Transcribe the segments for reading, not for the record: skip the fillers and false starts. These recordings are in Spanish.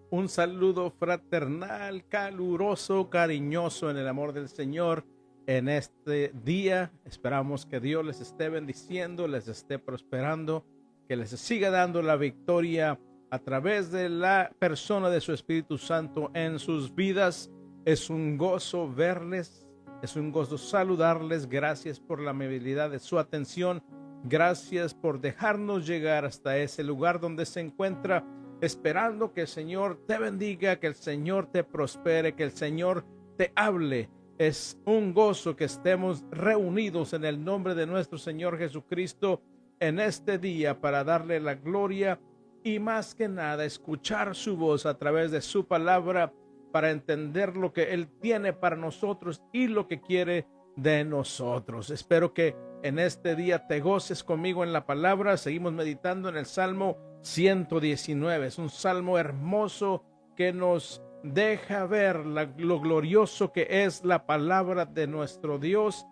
Un saludo fraternal, caluroso, cariñoso en el amor del Señor en este día. Esperamos que Dios les esté bendiciendo, les esté prosperando, que les siga dando la victoria a través de la persona de su Espíritu Santo en sus vidas. Es un gozo verles, es un gozo saludarles. Gracias por la amabilidad de su atención. Gracias por dejarnos llegar hasta ese lugar donde se encuentra, esperando que el Señor te bendiga, que el Señor te prospere, que el Señor te hable. Es un gozo que estemos reunidos en el nombre de nuestro Señor Jesucristo en este día para darle la gloria y más que nada escuchar su voz a través de su palabra para entender lo que Él tiene para nosotros y lo que quiere de nosotros. Espero que en este día te goces conmigo en la palabra. Seguimos meditando en el Salmo 119. Es un salmo hermoso que nos deja ver lo glorioso que es la palabra de nuestro Dios,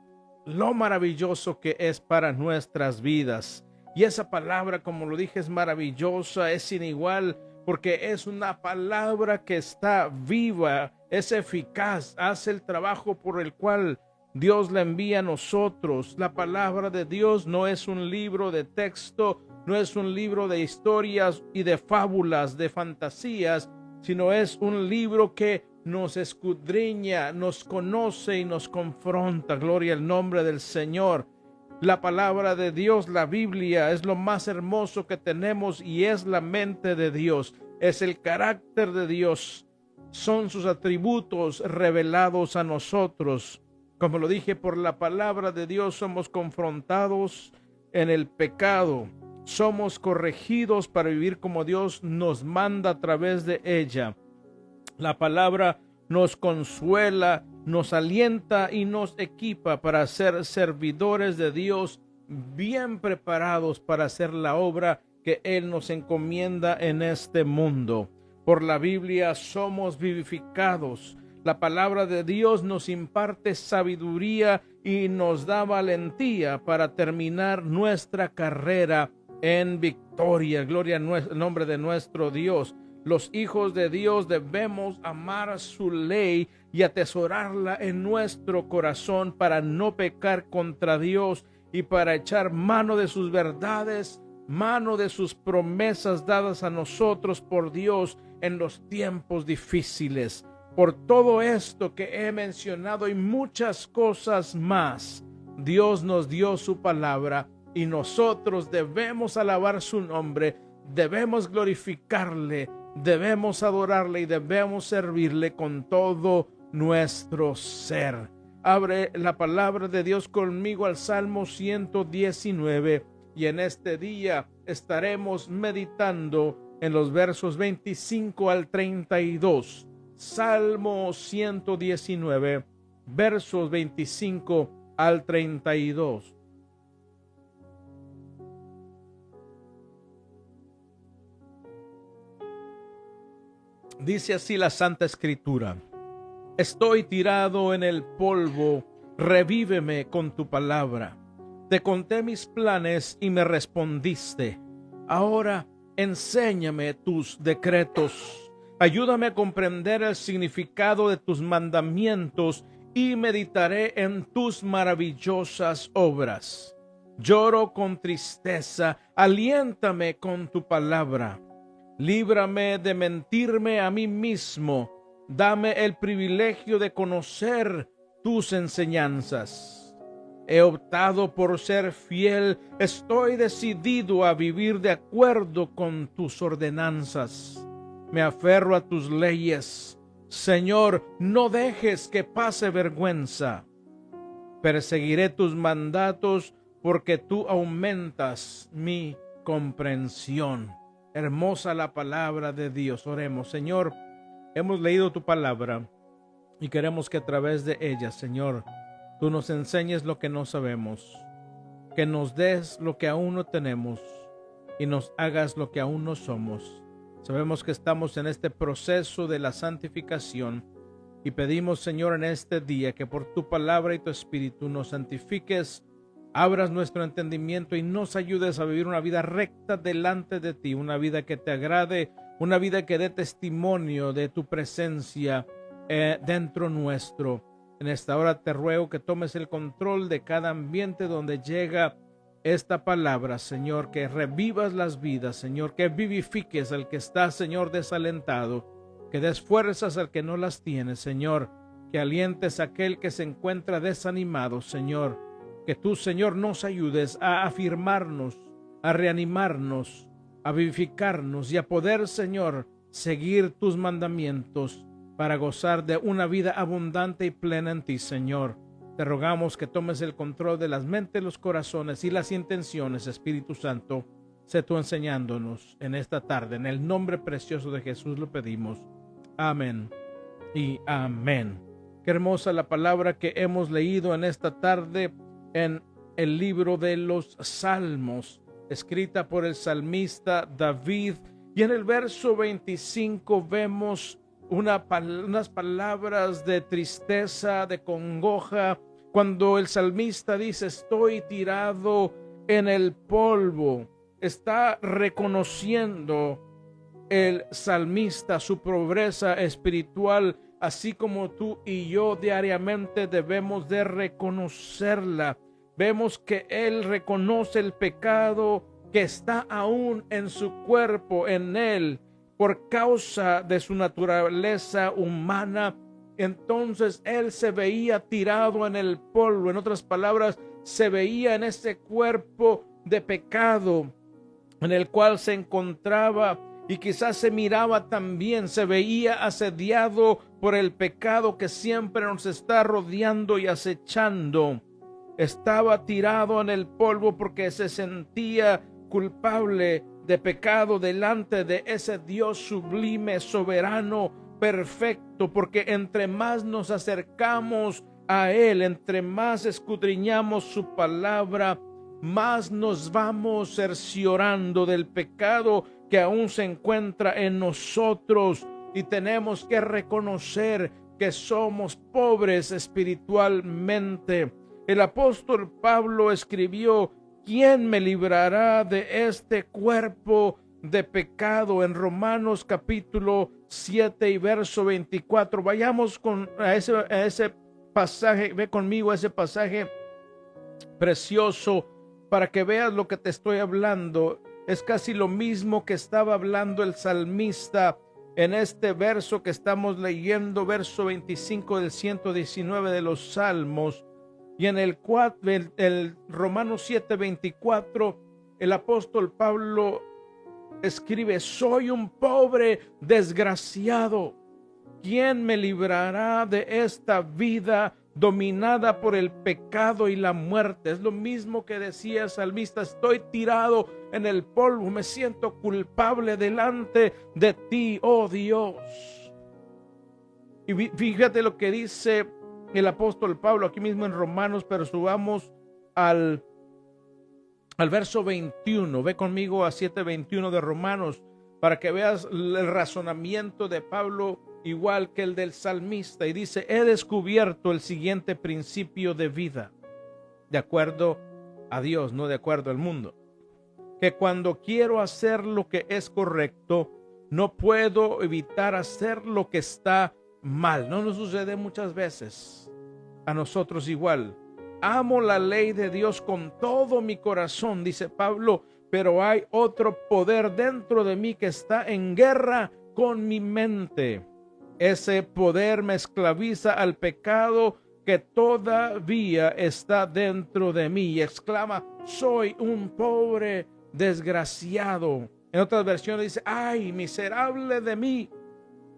lo maravilloso que es para nuestras vidas. Y esa palabra, como lo dije, es maravillosa, es sin igual, porque es una palabra que está viva, es eficaz, hace el trabajo por el cual Dios la envía a nosotros. La palabra de Dios no es un libro de texto, no es un libro de historias y de fábulas, de fantasías, sino es un libro que nos escudriña, nos conoce y nos confronta. Gloria al nombre del Señor. La palabra de Dios, la Biblia, es lo más hermoso que tenemos y es la mente de Dios, es el carácter de Dios, son sus atributos revelados a nosotros. Como lo dije, por la palabra de Dios somos confrontados en el pecado, somos corregidos para vivir como Dios nos manda a través de ella. La palabra nos consuela, nos alienta y nos equipa para ser servidores de Dios, bien preparados para hacer la obra que Él nos encomienda en este mundo. Por la Biblia somos vivificados. La palabra de Dios nos imparte sabiduría y nos da valentía para terminar nuestra carrera en victoria. Gloria al nombre de nuestro Dios. Los hijos de Dios debemos amar su ley y atesorarla en nuestro corazón para no pecar contra Dios y para echar mano de sus verdades, mano de sus promesas dadas a nosotros por Dios en los tiempos difíciles. Por todo esto que he mencionado y muchas cosas más, Dios nos dio su palabra y nosotros debemos alabar su nombre, debemos glorificarle, debemos adorarle y debemos servirle con todo nuestro ser. Abre la palabra de Dios conmigo al Salmo 119 y en este día estaremos meditando en los versos 25 al 32. Salmo 119, versos 25 al 32. Dice así la Santa Escritura: estoy tirado en el polvo, revíveme con tu palabra. Te conté mis planes y me respondiste. Ahora enséñame tus decretos. Ayúdame a comprender el significado de tus mandamientos y meditaré en tus maravillosas obras. Lloro con tristeza, aliéntame con tu palabra. Líbrame de mentirme a mí mismo. Dame el privilegio de conocer tus enseñanzas. He optado por ser fiel. Estoy decidido a vivir de acuerdo con tus ordenanzas. Me aferro a tus leyes. Señor, no dejes que pase vergüenza. Perseguiré tus mandatos porque tú aumentas mi comprensión. Hermosa la palabra de Dios. Oremos. Señor, hemos leído tu palabra y queremos que a través de ella, Señor, tú nos enseñes lo que no sabemos, que nos des lo que aún no tenemos y nos hagas lo que aún no somos. Sabemos que estamos en este proceso de la santificación y pedimos, Señor, en este día que por tu palabra y tu espíritu nos santifiques, abras nuestro entendimiento y nos ayudes a vivir una vida recta delante de ti, una vida que te agrade, una vida que dé testimonio de tu presencia dentro nuestro. En esta hora te ruego que tomes el control de cada ambiente donde llega esta palabra, Señor, que revivas las vidas, Señor, que vivifiques al que está, Señor, desalentado, que des fuerzas al que no las tiene, Señor, que alientes a aquel que se encuentra desanimado, Señor, que tú, Señor, nos ayudes a afirmarnos, a reanimarnos, a vivificarnos y a poder, Señor, seguir tus mandamientos para gozar de una vida abundante y plena en ti, Señor. Te rogamos que tomes el control de las mentes, los corazones y las intenciones, Espíritu Santo. Sé tú enseñándonos en esta tarde. En el nombre precioso de Jesús lo pedimos. Amén y amén. Qué hermosa la palabra que hemos leído en esta tarde en el libro de los Salmos, escrita por el salmista David. Y en el verso 25 vemos unas palabras de tristeza, de congoja, cuando el salmista dice: estoy tirado en el polvo. Está reconociendo el salmista su pobreza espiritual, así como tú y yo diariamente debemos de reconocerla. Vemos que él reconoce el pecado que está aún en su cuerpo, en él, por causa de su naturaleza humana. Entonces él se veía tirado en el polvo. En otras palabras, se veía en ese cuerpo de pecado en el cual se encontraba, y quizás se miraba también, se veía asediado por el pecado que siempre nos está rodeando y acechando. Estaba tirado en el polvo porque se sentía culpable de pecado delante de ese Dios sublime, soberano, perfecto, porque entre más nos acercamos a Él, entre más escudriñamos su palabra, más nos vamos cerciorando del pecado que aún se encuentra en nosotros, y tenemos que reconocer que somos pobres espiritualmente. El apóstol Pablo escribió: ¿quién me librará de este cuerpo de pecado? En Romanos capítulo 7 y verso 24. Vayamos a ese pasaje. Ve conmigo ese pasaje precioso para que veas lo que te estoy hablando. Es casi lo mismo que estaba hablando el salmista en este verso que estamos leyendo, verso 25 del 119 de los Salmos. Y en el Romanos 7:24, el apóstol Pablo escribe: soy un pobre desgraciado. ¿Quién me librará de esta vida dominada por el pecado y la muerte? Es lo mismo que decía el salmista: estoy tirado en el polvo, me siento culpable delante de ti, oh Dios. Y fíjate lo que dice el apóstol Pablo aquí mismo en Romanos, pero subamos al verso 21. Ve conmigo a 7:21 de Romanos para que veas el razonamiento de Pablo igual que el del salmista. Y dice: he descubierto el siguiente principio de vida, de acuerdo a Dios, no de acuerdo al mundo, que cuando quiero hacer lo que es correcto, no puedo evitar hacer lo que está mal. No nos sucede muchas veces a nosotros igual. Amo la ley de Dios con todo mi corazón, dice Pablo, pero hay otro poder dentro de mí que está en guerra con mi mente. Ese poder me esclaviza al pecado que todavía está dentro de mí, y exclama: soy un pobre desgraciado. En otras versiones dice: ay, miserable de mí,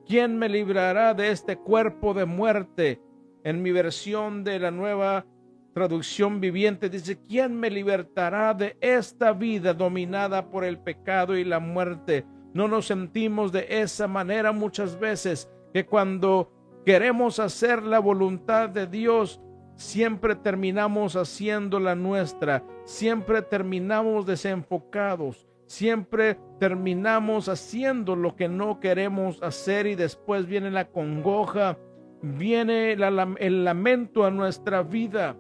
¿quién me librará de este cuerpo de muerte? En mi versión de la Nueva Traducción Viviente dice: ¿quién me libertará de esta vida dominada por el pecado y la muerte? No nos sentimos de esa manera muchas veces, que cuando queremos hacer la voluntad de Dios, siempre terminamos haciendo la nuestra, siempre terminamos desenfocados, siempre terminamos haciendo lo que no queremos hacer, y después viene la congoja, viene el lamento a nuestra vida.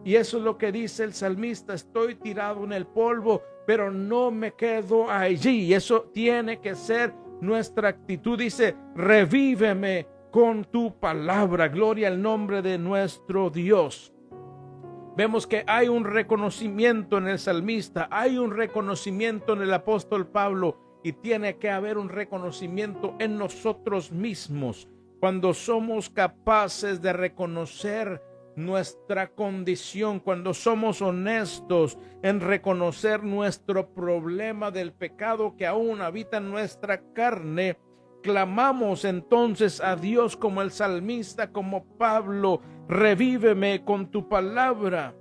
Y eso es lo que dice el salmista: estoy tirado en el polvo, pero no me quedo allí. Y eso tiene que ser nuestra actitud. Dice, revíveme con tu palabra. Gloria al nombre de nuestro Dios. Vemos que hay un reconocimiento en el salmista, hay un reconocimiento en el apóstol Pablo, y tiene que haber un reconocimiento en nosotros mismos cuando somos capaces de reconocer nuestra condición, cuando somos honestos en reconocer nuestro problema del pecado que aún habita en nuestra carne. Clamamos entonces a Dios como el salmista, como Pablo, revíveme con tu palabra,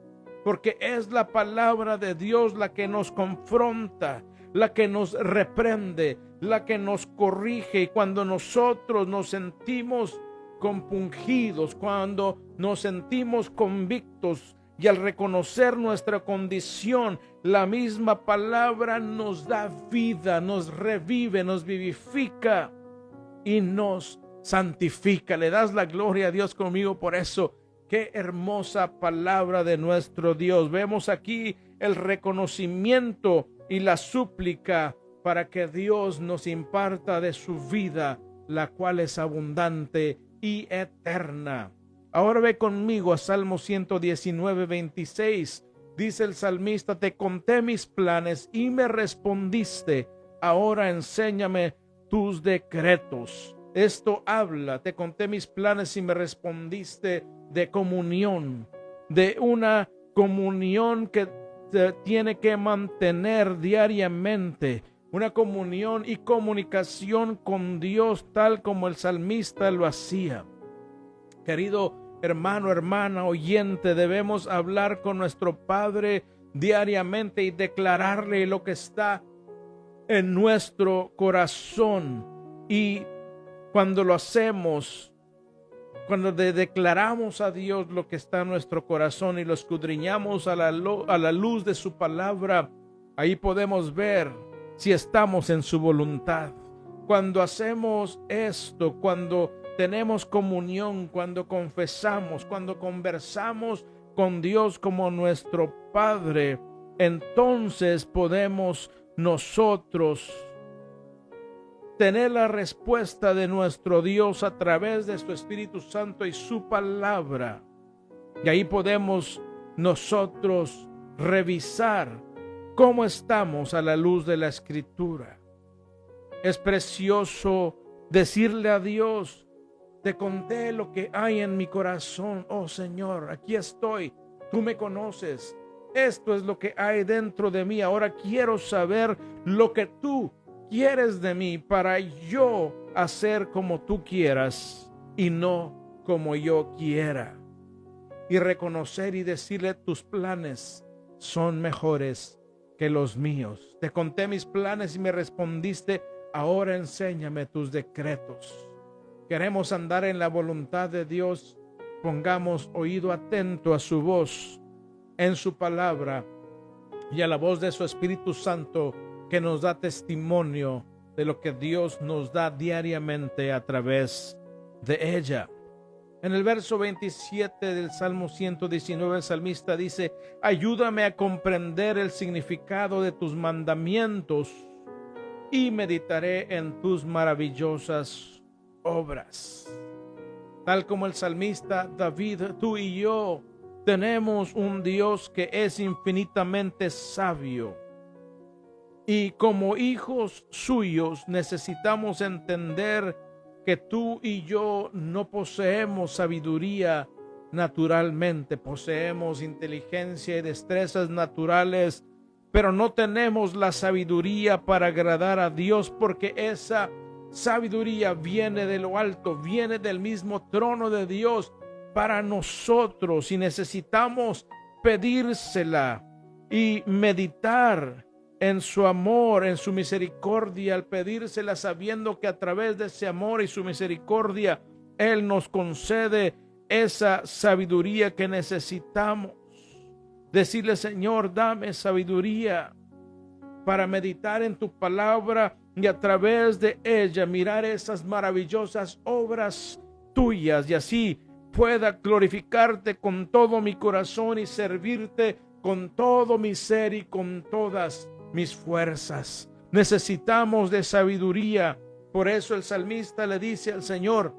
porque es la palabra de Dios la que nos confronta, la que nos reprende, la que nos corrige. Y cuando nosotros nos sentimos compungidos, cuando nos sentimos convictos, y al reconocer nuestra condición, la misma palabra nos da vida, nos revive, nos vivifica y nos santifica. Le das la gloria a Dios conmigo por eso. Qué hermosa palabra de nuestro Dios. Vemos aquí el reconocimiento y la súplica para que Dios nos imparta de su vida, la cual es abundante y eterna. Ahora ve conmigo a Salmo 119, 26. Dice el salmista, te conté mis planes y me respondiste. Ahora enséñame tus decretos. Esto habla, te conté mis planes y me respondiste, de comunión, de una comunión que se tiene que mantener diariamente, una comunión y comunicación con Dios tal como el salmista lo hacía. Querido hermano, hermana, oyente, debemos hablar con nuestro Padre diariamente y declararle lo que está en nuestro corazón. Y cuando lo hacemos, cuando declaramos a Dios lo que está en nuestro corazón y lo escudriñamos a la luz de su palabra, ahí podemos ver si estamos en su voluntad. Cuando hacemos esto, cuando tenemos comunión, cuando confesamos, cuando conversamos con Dios como nuestro Padre, entonces podemos nosotros tener la respuesta de nuestro Dios a través de su Espíritu Santo y su palabra. Y ahí podemos nosotros revisar cómo estamos a la luz de la Escritura. Es precioso decirle a Dios, te conté lo que hay en mi corazón. Oh Señor, aquí estoy, tú me conoces. Esto es lo que hay dentro de mí. Ahora quiero saber lo que tú quieres de mí para yo hacer como tú quieras y no como yo quiera. Y reconocer y decirle, tus planes son mejores que los míos. Te conté mis planes y me respondiste, ahora enséñame tus decretos. Queremos andar en la voluntad de Dios. Pongamos oído atento a su voz en su palabra y a la voz de su Espíritu Santo, que nos da testimonio de lo que Dios nos da diariamente a través de ella. En el verso 27 del Salmo 119, el salmista dice, ayúdame a comprender el significado de tus mandamientos y meditaré en tus maravillosas obras. Tal como el salmista David, tú y yo tenemos un Dios que es infinitamente sabio. Y como hijos suyos necesitamos entender que tú y yo no poseemos sabiduría naturalmente, poseemos inteligencia y destrezas naturales, pero no tenemos la sabiduría para agradar a Dios, porque esa sabiduría viene de lo alto, viene del mismo trono de Dios para nosotros, y necesitamos pedírsela y meditar en su amor, en su misericordia, al pedírsela sabiendo que a través de ese amor y su misericordia Él nos concede esa sabiduría que necesitamos. Decirle, Señor, dame sabiduría para meditar en tu palabra y a través de ella mirar esas maravillosas obras tuyas, y así pueda glorificarte con todo mi corazón y servirte con todo mi ser y con todas mis fuerzas. Necesitamos de sabiduría Por eso el salmista le dice al Señor: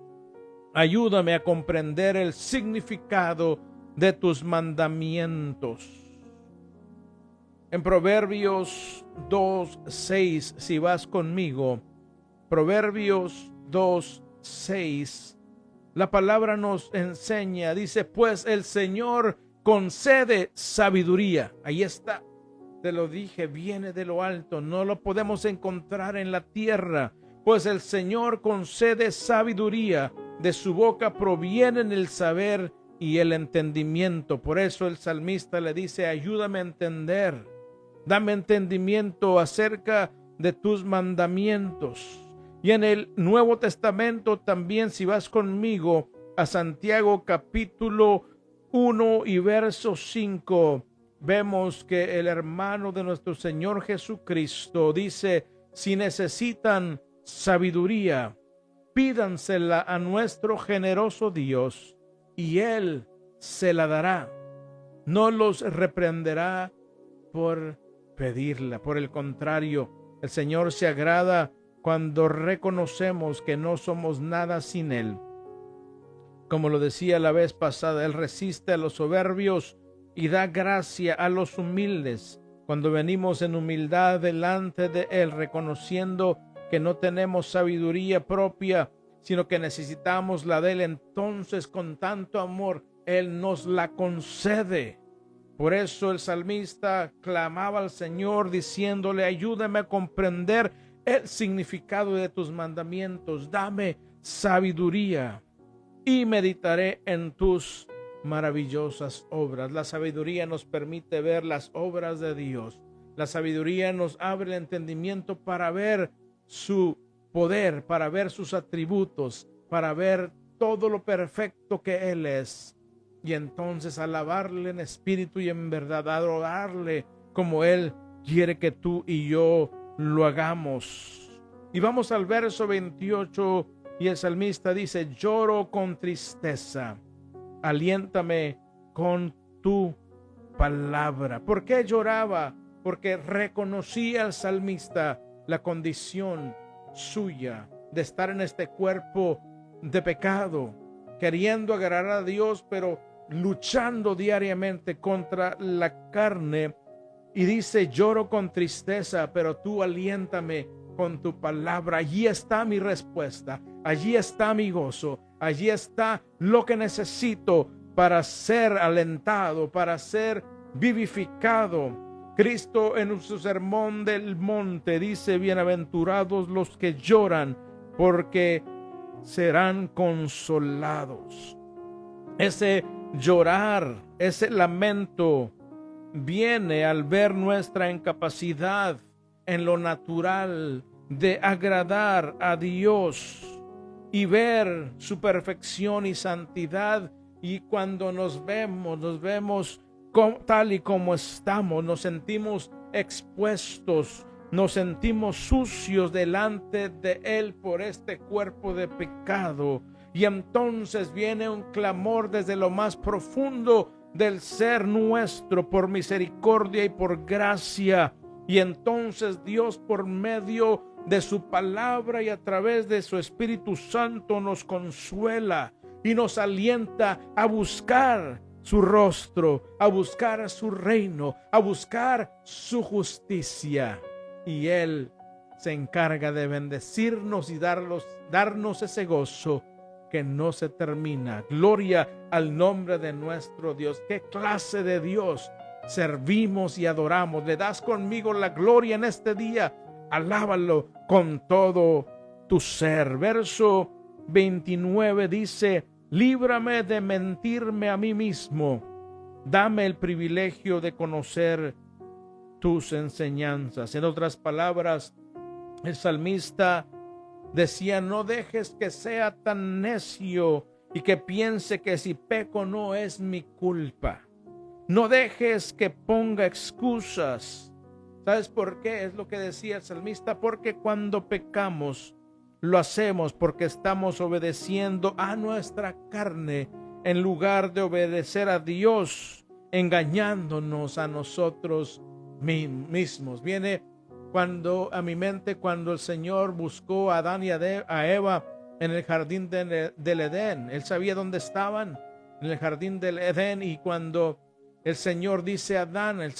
ayúdame a comprender el significado de tus mandamientos. En Proverbios 2:6, si vas conmigo, Proverbios 2:6, la palabra nos enseña, dice: pues el Señor concede sabiduría. Ahí está, te lo dije, viene de lo alto, no lo podemos encontrar en la tierra. Pues el Señor concede sabiduría, de su boca provienen el saber y el entendimiento. Por eso el salmista le dice: ayúdame a entender, dame entendimiento acerca de tus mandamientos. Y en el Nuevo Testamento también, si vas conmigo a Santiago capítulo 1 y verso 5, vemos que el hermano de nuestro Señor Jesucristo dice: si necesitan sabiduría, pídansela a nuestro generoso Dios, y Él se la dará. No los reprenderá por pedirla. Por el contrario, el Señor se agrada cuando reconocemos que no somos nada sin Él. Como lo decía la vez pasada, Él resiste a los soberbios y da gracia a los humildes. Cuando venimos en humildad delante de Él, reconociendo que no tenemos sabiduría propia, sino que necesitamos la de Él, entonces con tanto amor Él nos la concede. Por eso el salmista clamaba al Señor diciéndole: ayúdame a comprender el significado de tus mandamientos, dame sabiduría y meditaré en tus maravillosas obras. La sabiduría nos permite ver las obras de Dios. La sabiduría nos abre el entendimiento para ver su poder, para ver sus atributos, para ver todo lo perfecto que Él es. Y entonces alabarle en espíritu y en verdad, adorarle como Él quiere que tú y yo lo hagamos. Y vamos al verso 28, y el salmista dice: lloro con tristeza, aliéntame con tu palabra. ¿Por qué lloraba? Porque reconocía el salmista la condición suya de estar en este cuerpo de pecado, queriendo agradar a Dios, pero luchando diariamente contra la carne. Y dice: lloro con tristeza, pero tú aliéntame con tu palabra. Allí está mi respuesta, allí está mi gozo, allí está lo que necesito para ser alentado, para ser vivificado. Cristo en su sermón del monte dice: bienaventurados los que lloran, porque serán consolados. Ese llorar, ese lamento viene al ver nuestra incapacidad en lo natural de agradar a Dios y ver su perfección y santidad. Y cuando nos vemos tal y como estamos, nos sentimos expuestos, nos sentimos sucios delante de Él por este cuerpo de pecado. Y entonces viene un clamor desde lo más profundo del ser nuestro por misericordia y por gracia. Y entonces Dios, por medio de su palabra y a través de su Espíritu Santo, nos consuela y nos alienta a buscar su rostro, a buscar su reino, a buscar su justicia. Y Él se encarga de bendecirnos y darnos ese gozo que no se termina. Gloria al nombre de nuestro Dios. ¿Qué clase de Dios servimos y adoramos? ¿Le das conmigo la gloria en este día? Alábalo con todo tu ser. Verso 29 dice: líbrame de mentirme a mí mismo. Dame el privilegio de conocer tus enseñanzas. En otras palabras, el salmista decía: no dejes que sea tan necio y que piense que si peco no es mi culpa. No dejes que ponga excusas. ¿Sabes por qué? Es lo que decía el salmista: porque cuando pecamos, lo hacemos porque estamos obedeciendo a nuestra carne en lugar de obedecer a Dios, engañándonos a nosotros mismos. Viene cuando el Señor buscó a Adán y a Eva en el jardín del Edén. Él sabía dónde estaban, en el jardín del Edén, y cuando el Señor dice a Adán, él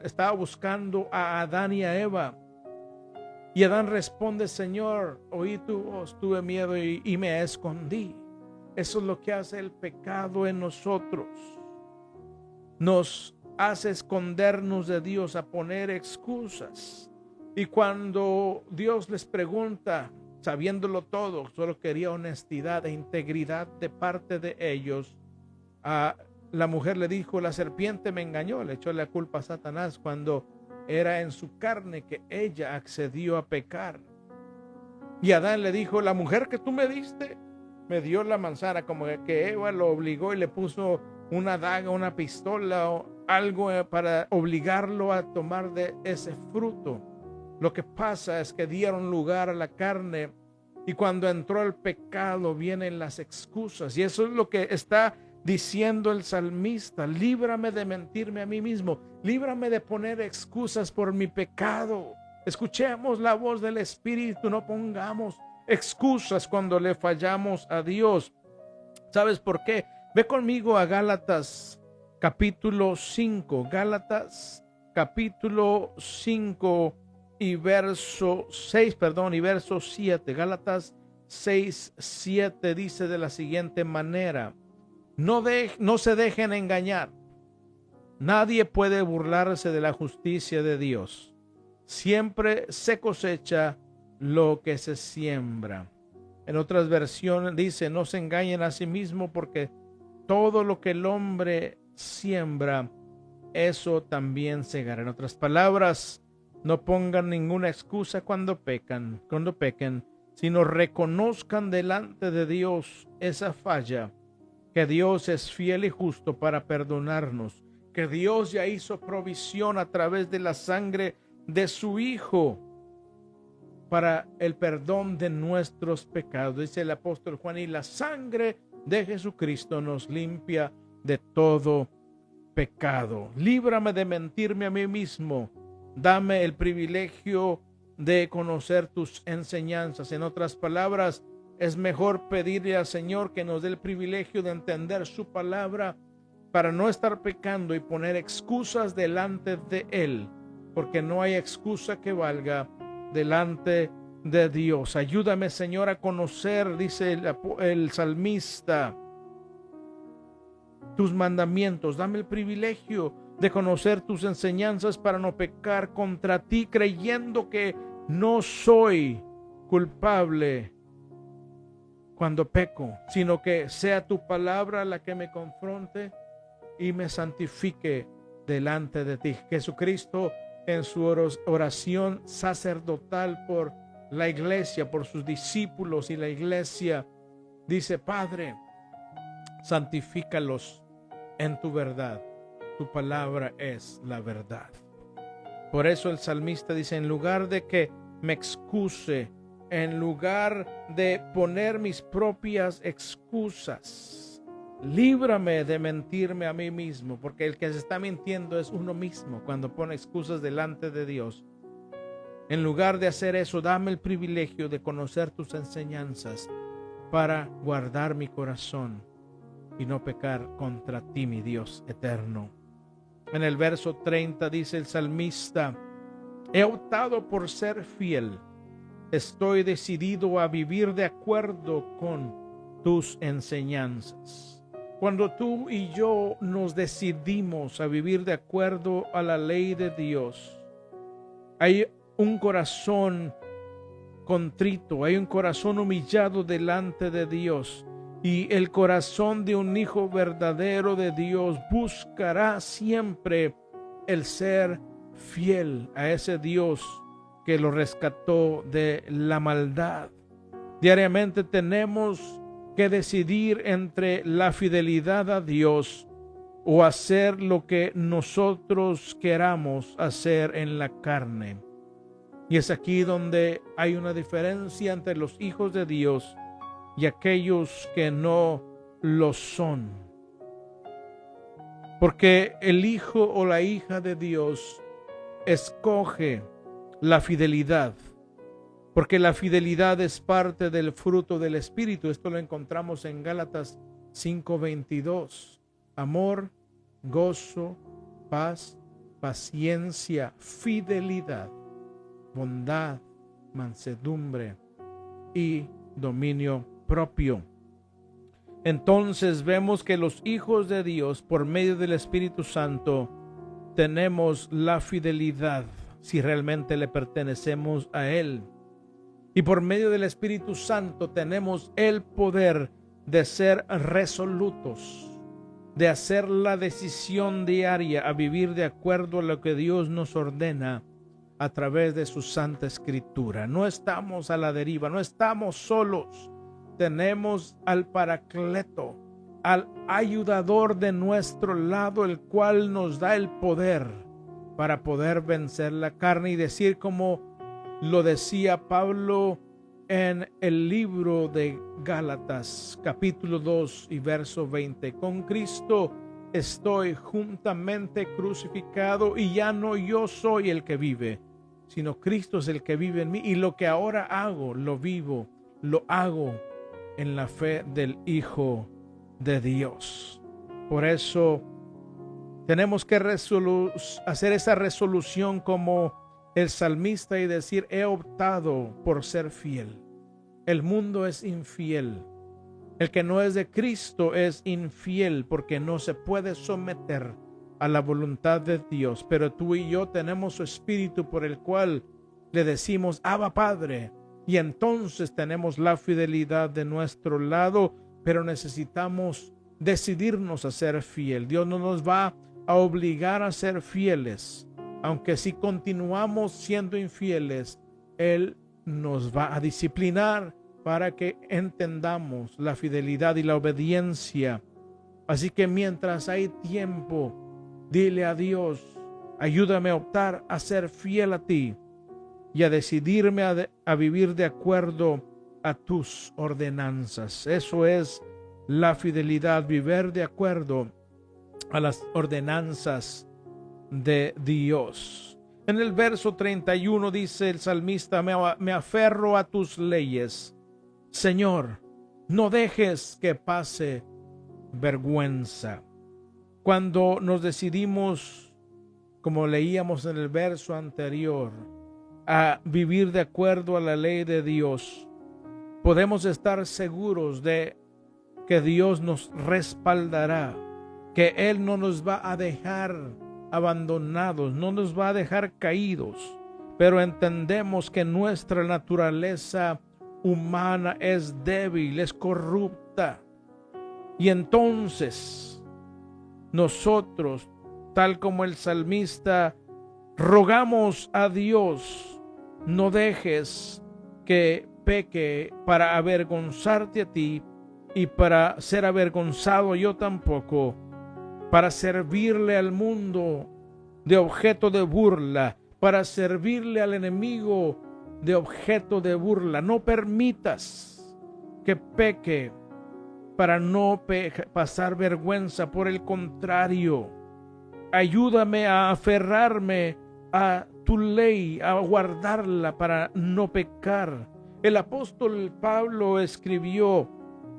estaba buscando a Adán y a Eva. Y Adán responde: Señor, oí tu voz, tuve miedo y me escondí. Eso es lo que hace el pecado en nosotros. Nos hace escondernos de Dios, a poner excusas. Y cuando Dios les pregunta, sabiéndolo todo, solo quería honestidad e integridad de parte de ellos. La mujer le dijo: la serpiente me engañó, le echó la culpa a Satanás, cuando era en su carne que ella accedió a pecar. Y Adán le dijo: la mujer que tú me diste me dio la manzana, como que Eva lo obligó y le puso una daga, una pistola o algo para obligarlo a tomar de ese fruto. Lo que pasa es que dieron lugar a la carne, y cuando entró el pecado vienen las excusas, y eso es lo que está diciendo el salmista: líbrame de mentirme a mí mismo, líbrame de poner excusas por mi pecado. Escuchemos la voz del Espíritu, no pongamos excusas cuando le fallamos a Dios. ¿Sabes por qué? Ve conmigo a Gálatas capítulo 5, Gálatas capítulo 5 y verso 6, y verso 7. Gálatas 6, 7 dice de la siguiente manera: no se dejen engañar. Nadie puede burlarse de la justicia de Dios. Siempre se cosecha lo que se siembra. En otras versiones dice: no se engañen a sí mismos, porque todo lo que el hombre siembra, eso también segará. En otras palabras, no pongan ninguna excusa cuando pequen, sino reconozcan delante de Dios esa falla, que Dios es fiel y justo para perdonarnos, que Dios ya hizo provisión a través de la sangre de su Hijo para el perdón de nuestros pecados. Dice el apóstol Juan: y la sangre de Jesucristo nos limpia de todo pecado. Líbrame de mentirme a mí mismo. Dame el privilegio de conocer tus enseñanzas. En otras palabras, es mejor pedirle al Señor que nos dé el privilegio de entender su palabra, para no estar pecando y poner excusas delante de Él, porque no hay excusa que valga delante de Dios. Ayúdame, Señor, a conocer, dice el salmista, tus mandamientos. Dame el privilegio de conocer tus enseñanzas para no pecar contra ti, creyendo que no soy culpable cuando peco, sino que sea tu palabra la que me confronte y me santifique delante de ti. Jesucristo, en su oración sacerdotal por la iglesia, por sus discípulos y la iglesia, dice: Padre, santifícalos en tu verdad, tu palabra es la verdad. Por eso el salmista dice: en lugar de que me excuse, en lugar de poner mis propias excusas, líbrame de mentirme a mí mismo, porque el que se está mintiendo es uno mismo cuando pone excusas delante de Dios. En lugar de hacer eso, dame el privilegio de conocer tus enseñanzas para guardar mi corazón y no pecar contra ti, mi Dios eterno. En el verso 30 dice el salmista: he optado por ser fiel. Estoy decidido a vivir de acuerdo con tus enseñanzas. Cuando tú y yo nos decidimos a vivir de acuerdo a la ley de Dios, hay un corazón contrito, hay un corazón humillado delante de Dios, y el corazón de un hijo verdadero de Dios buscará siempre el ser fiel a ese Dios que lo rescató de la maldad. Diariamente tenemos que decidir entre la fidelidad a Dios o hacer lo que nosotros queramos hacer en la carne. Y es aquí donde hay una diferencia entre los hijos de Dios y aquellos que no lo son. Porque el hijo o la hija de Dios escoge la fidelidad, porque la fidelidad es parte del fruto del Espíritu. Esto lo encontramos en Gálatas 5:22. Amor, gozo, paz, paciencia, fidelidad, bondad, mansedumbre y dominio propio. Entonces vemos que los hijos de Dios, por medio del Espíritu Santo, tenemos la fidelidad si realmente le pertenecemos a Él. Y por medio del Espíritu Santo tenemos el poder de ser resolutos, de hacer la decisión diaria a vivir de acuerdo a lo que Dios nos ordena a través de su Santa Escritura. No estamos a la deriva, no estamos solos. Tenemos al Paracleto, al ayudador de nuestro lado, el cual nos da el poder para poder vencer la carne y decir, como lo decía Pablo en el libro de Gálatas, capítulo 2 y verso 20, con Cristo estoy juntamente crucificado y ya no yo soy el que vive, sino Cristo es el que vive en mí, y lo que ahora hago, lo vivo, lo hago en la fe del Hijo de Dios. Por eso tenemos que hacer esa resolución como el salmista y decir, he optado por ser fiel. El mundo es infiel. El que no es de Cristo es infiel porque no se puede someter a la voluntad de Dios. Pero tú y yo tenemos su Espíritu por el cual le decimos, Abba Padre. Y entonces tenemos la fidelidad de nuestro lado, pero necesitamos decidirnos a ser fiel. Dios no nos va a obligar a ser fieles, aunque si continuamos siendo infieles, Él nos va a disciplinar para que entendamos la fidelidad y la obediencia. Así que mientras hay tiempo, dile a Dios, ayúdame a optar a ser fiel a ti y a decidirme a vivir de acuerdo a tus ordenanzas. Eso es la fidelidad, vivir de acuerdo a las ordenanzas de Dios. En el verso 31 dice el salmista, me aferro a tus leyes. Señor, no dejes que pase vergüenza. Cuando nos decidimos, como leíamos en el verso anterior, a vivir de acuerdo a la ley de Dios, podemos estar seguros de que Dios nos respaldará, que Él no nos va a dejar abandonados, no nos va a dejar caídos, pero entendemos que nuestra naturaleza humana es débil, es corrupta, y entonces nosotros, tal como el salmista, rogamos a Dios, no dejes que peque para avergonzarte a ti y para ser avergonzado yo tampoco, para servirle al mundo de objeto de burla, para servirle al enemigo de objeto de burla. No permitas que peque para no pasar vergüenza. Por el contrario, ayúdame a aferrarme a tu ley, a guardarla para no pecar. El apóstol Pablo escribió,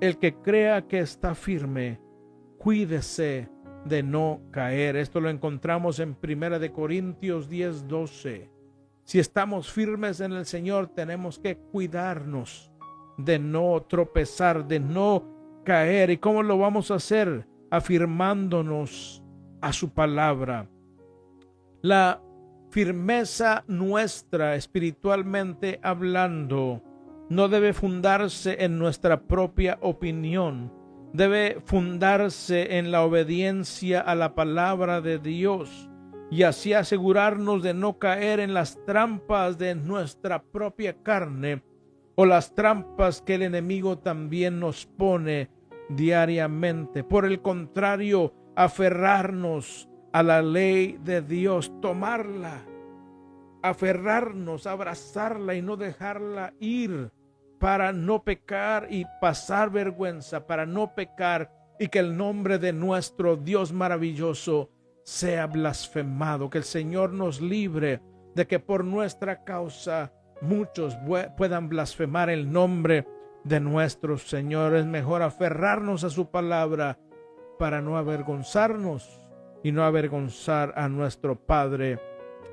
el que crea que está firme, cuídese de no caer. Esto lo encontramos en 1 Corintios 10:12. Si estamos firmes en el Señor, tenemos que cuidarnos de no tropezar, de no caer. ¿Y cómo lo vamos a hacer? Afirmándonos a su palabra. La firmeza nuestra, espiritualmente hablando, no debe fundarse en nuestra propia opinión. Debe fundarse en la obediencia a la palabra de Dios y así asegurarnos de no caer en las trampas de nuestra propia carne o las trampas que el enemigo también nos pone diariamente. Por el contrario, aferrarnos a la ley de Dios, tomarla, aferrarnos, abrazarla y no dejarla ir para no pecar y pasar vergüenza, para no pecar y que el nombre de nuestro Dios maravilloso sea blasfemado. Que el Señor nos libre de que por nuestra causa muchos puedan blasfemar el nombre de nuestro Señor. Es mejor aferrarnos a su palabra para no avergonzarnos y no avergonzar a nuestro Padre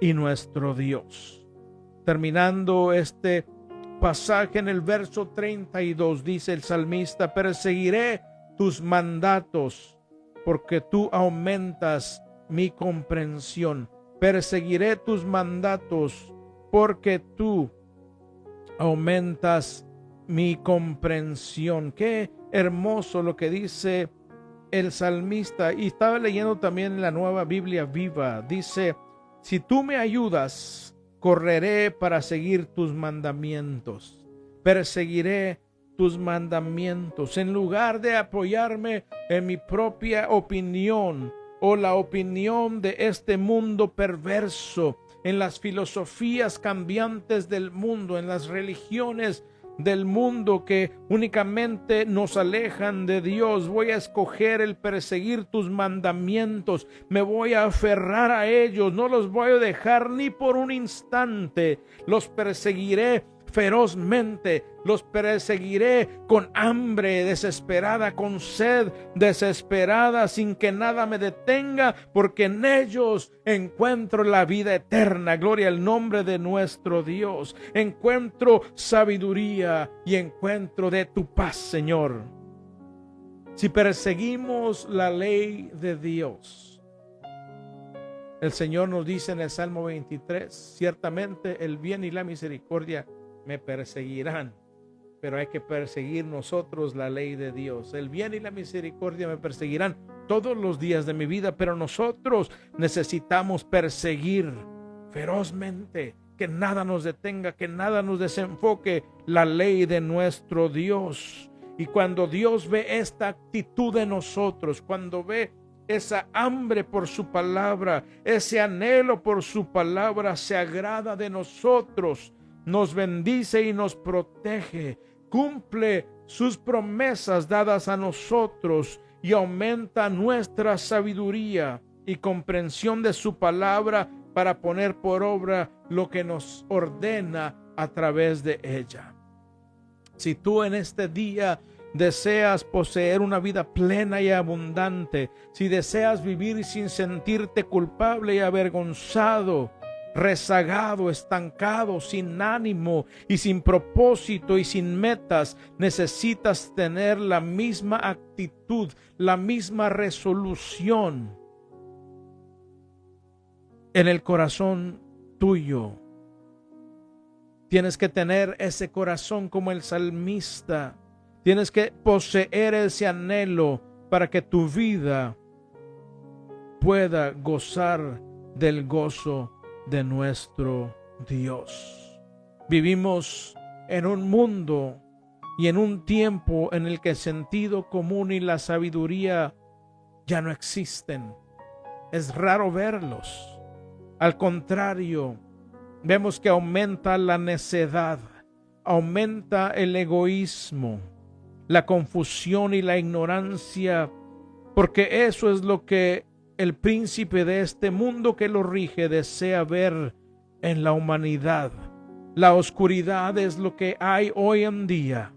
y nuestro Dios. Terminando este pasaje en el verso 32, dice el salmista: perseguiré tus mandatos porque tú aumentas mi comprensión. Perseguiré tus mandatos porque tú aumentas mi comprensión. Qué hermoso lo que dice el salmista. Y estaba leyendo también en la Nueva Biblia Viva. Dice: si tú me ayudas, correré para seguir tus mandamientos. Perseguiré tus mandamientos. En lugar de apoyarme en mi propia opinión o la opinión de este mundo perverso, en las filosofías cambiantes del mundo, en las religiones del mundo que únicamente nos alejan de Dios, voy a escoger el perseguir tus mandamientos. Me voy a aferrar a ellos, no los voy a dejar ni por un instante. Los perseguiré ferozmente, los perseguiré con hambre desesperada, con sed desesperada, sin que nada me detenga, porque en ellos encuentro la vida eterna. Gloria al nombre de nuestro Dios. Encuentro sabiduría y encuentro de tu paz, Señor. Si perseguimos la ley de Dios, el Señor nos dice en el Salmo 23, ciertamente el bien y la misericordia me perseguirán, pero hay que perseguir nosotros la ley de Dios. El bien y la misericordia me perseguirán todos los días de mi vida, pero nosotros necesitamos perseguir ferozmente, que nada nos detenga, que nada nos desenfoque la ley de nuestro Dios. Y cuando Dios ve esta actitud de nosotros, cuando ve esa hambre por su palabra, ese anhelo por su palabra, se agrada de nosotros, nos bendice y nos protege, cumple sus promesas dadas a nosotros y aumenta nuestra sabiduría y comprensión de su palabra para poner por obra lo que nos ordena a través de ella. Si tú en este día deseas poseer una vida plena y abundante, si deseas vivir sin sentirte culpable y avergonzado, rezagado, estancado, sin ánimo y sin propósito y sin metas, necesitas tener la misma actitud, la misma resolución en el corazón tuyo. Tienes que tener ese corazón como el salmista. Tienes que poseer ese anhelo para que tu vida pueda gozar del gozo de nuestro Dios. Vivimos en un mundo y en un tiempo en el que el sentido común y la sabiduría ya no existen. Es raro verlos. Al contrario, vemos que aumenta la necedad, aumenta el egoísmo, la confusión y la ignorancia, porque eso es lo que el príncipe de este mundo que lo rige desea ver en la humanidad. La oscuridad es lo que hay hoy en día,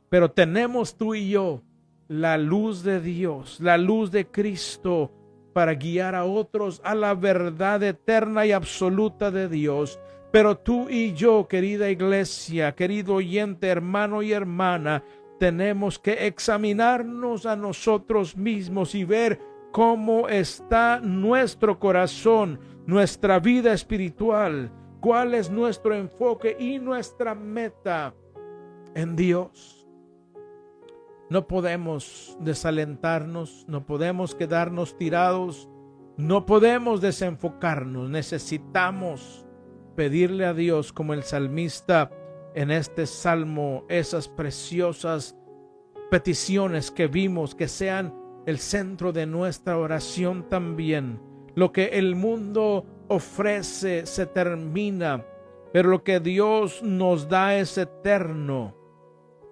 pero tenemos tú y yo la luz de Dios, la luz de Cristo, para guiar a otros a la verdad eterna y absoluta de Dios. Pero tú y yo, querida iglesia, querido oyente, hermano y hermana, tenemos que examinarnos a nosotros mismos y ver cómo está nuestro corazón, nuestra vida espiritual, cuál es nuestro enfoque y nuestra meta en Dios. No podemos desalentarnos, no podemos quedarnos tirados, no podemos desenfocarnos. Necesitamos pedirle a Dios, como el salmista en este salmo, esas preciosas peticiones que vimos, que sean el centro de nuestra oración también. Lo que el mundo ofrece se termina, pero lo que Dios nos da es eterno.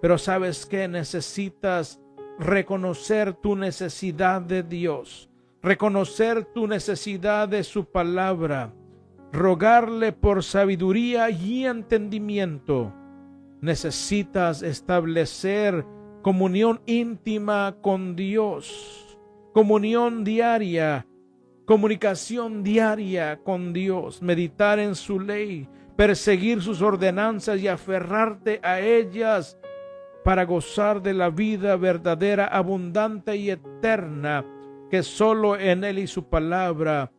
Pero ¿sabes qué? Necesitas reconocer tu necesidad de Dios, reconocer tu necesidad de su palabra, rogarle por sabiduría y entendimiento. Necesitas establecer comunión íntima con Dios, comunión diaria, comunicación diaria con Dios, meditar en su ley, perseguir sus ordenanzas y aferrarte a ellas para gozar de la vida verdadera, abundante y eterna que solo en Él y su palabra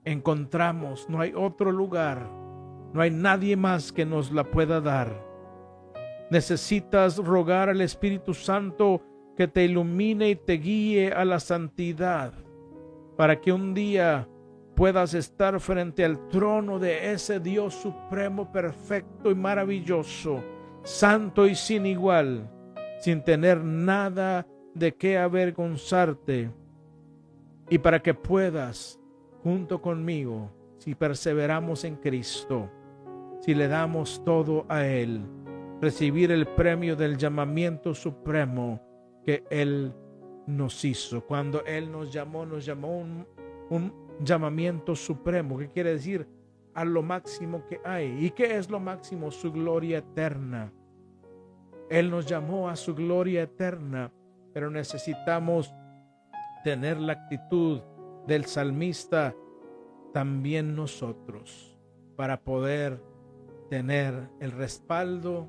encontramos. No hay otro lugar, no hay nadie más que nos la pueda dar. Necesitas rogar al Espíritu Santo que te ilumine y te guíe a la santidad, para que un día puedas estar frente al trono de ese Dios supremo, perfecto y maravilloso, santo y sin igual, sin tener nada de qué avergonzarte, y para que puedas, junto conmigo, si perseveramos en Cristo, si le damos todo a Él, recibir el premio del llamamiento supremo que Él nos hizo. Cuando Él nos llamó un llamamiento supremo. ¿Qué quiere decir? A lo máximo que hay. ¿Y qué es lo máximo? Su gloria eterna. Él nos llamó a su gloria eterna, pero necesitamos tener la actitud del salmista también nosotros, para poder tener el respaldo,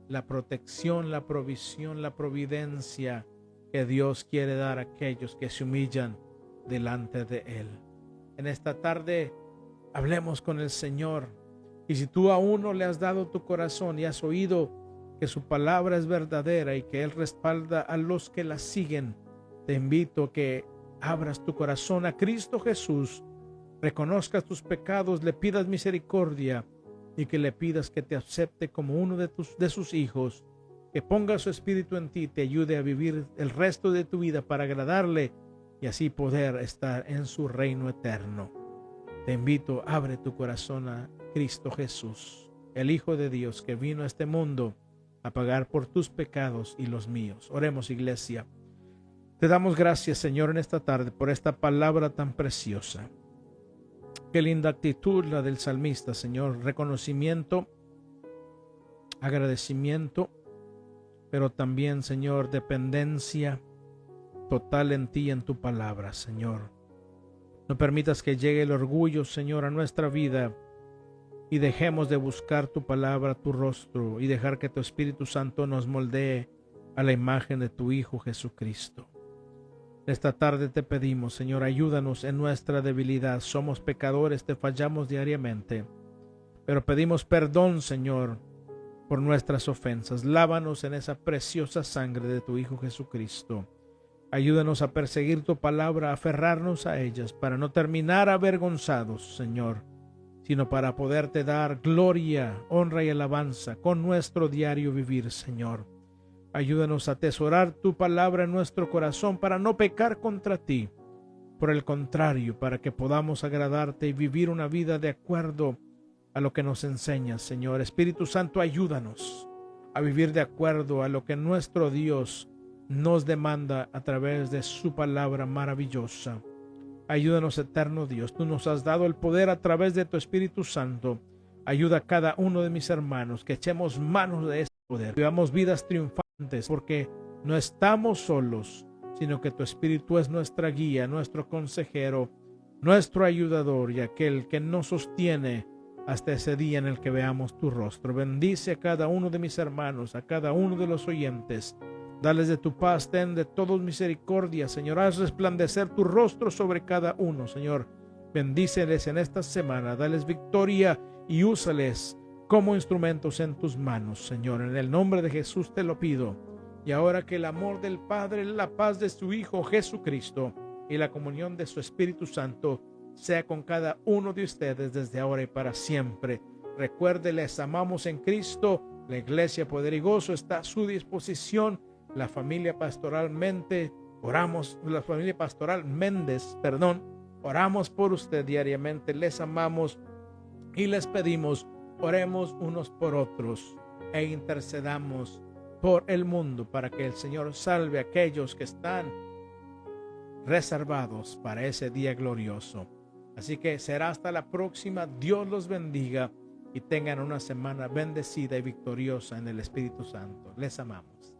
la protección, la provisión, la providencia que Dios quiere dar a aquellos que se humillan delante de Él. En esta tarde hablemos con el Señor, y si tú aún no le has dado tu corazón y has oído que su palabra es verdadera y que Él respalda a los que la siguen, te invito a que abras tu corazón a Cristo Jesús, reconozcas tus pecados, le pidas misericordia y que le pidas que te acepte como uno de sus hijos, que ponga su espíritu en ti, te ayude a vivir el resto de tu vida para agradarle y así poder estar en su reino eterno. Te invito, abre tu corazón a Cristo Jesús, el Hijo de Dios que vino a este mundo a pagar por tus pecados y los míos. Oremos, iglesia. Te damos gracias, Señor, en esta tarde por esta palabra tan preciosa. Qué linda actitud la del salmista, Señor. Reconocimiento, agradecimiento, pero también, Señor, dependencia total en ti y en tu palabra, Señor. No permitas que llegue el orgullo, Señor, a nuestra vida y dejemos de buscar tu palabra, tu rostro, y dejar que tu Espíritu Santo nos moldee a la imagen de tu Hijo Jesucristo. Esta tarde te pedimos, Señor, ayúdanos en nuestra debilidad. Somos pecadores, te fallamos diariamente, pero pedimos perdón, Señor, por nuestras ofensas. Lávanos en esa preciosa sangre de tu Hijo Jesucristo. Ayúdanos a perseguir tu palabra, a aferrarnos a ellas, para no terminar avergonzados, Señor, sino para poderte dar gloria, honra y alabanza con nuestro diario vivir, Señor. Ayúdanos a atesorar tu palabra en nuestro corazón para no pecar contra ti. Por el contrario, para que podamos agradarte y vivir una vida de acuerdo a lo que nos enseñas, Señor. Espíritu Santo, ayúdanos a vivir de acuerdo a lo que nuestro Dios nos demanda a través de su palabra maravillosa. Ayúdanos, eterno Dios. Tú nos has dado el poder a través de tu Espíritu Santo. Ayuda a cada uno de mis hermanos que echemos manos de ese poder. Vivamos vidas triunfantes, porque no estamos solos, sino que tu Espíritu es nuestra guía, nuestro consejero, nuestro ayudador y aquel que nos sostiene hasta ese día en el que veamos tu rostro. Bendice a cada uno de mis hermanos, a cada uno de los oyentes. Dales de tu paz, ten de todos misericordia, Señor. Haz resplandecer tu rostro sobre cada uno, Señor. Bendíceles en esta semana, dales victoria y úsales como instrumentos en tus manos, Señor. En el nombre de Jesús te lo pido. Y ahora que el amor del Padre, la paz de su Hijo Jesucristo y la comunión de su Espíritu Santo sea con cada uno de ustedes desde ahora y para siempre. Recuerde, les amamos en Cristo. La Iglesia Poder y Gozo está a su disposición. La familia pastoralmente, la familia pastoral Méndez, oramos por usted diariamente. Les amamos y les pedimos, oremos unos por otros e intercedamos por el mundo para que el Señor salve a aquellos que están reservados para ese día glorioso. Así que será hasta la próxima. Dios los bendiga y tengan una semana bendecida y victoriosa en el Espíritu Santo. Les amamos.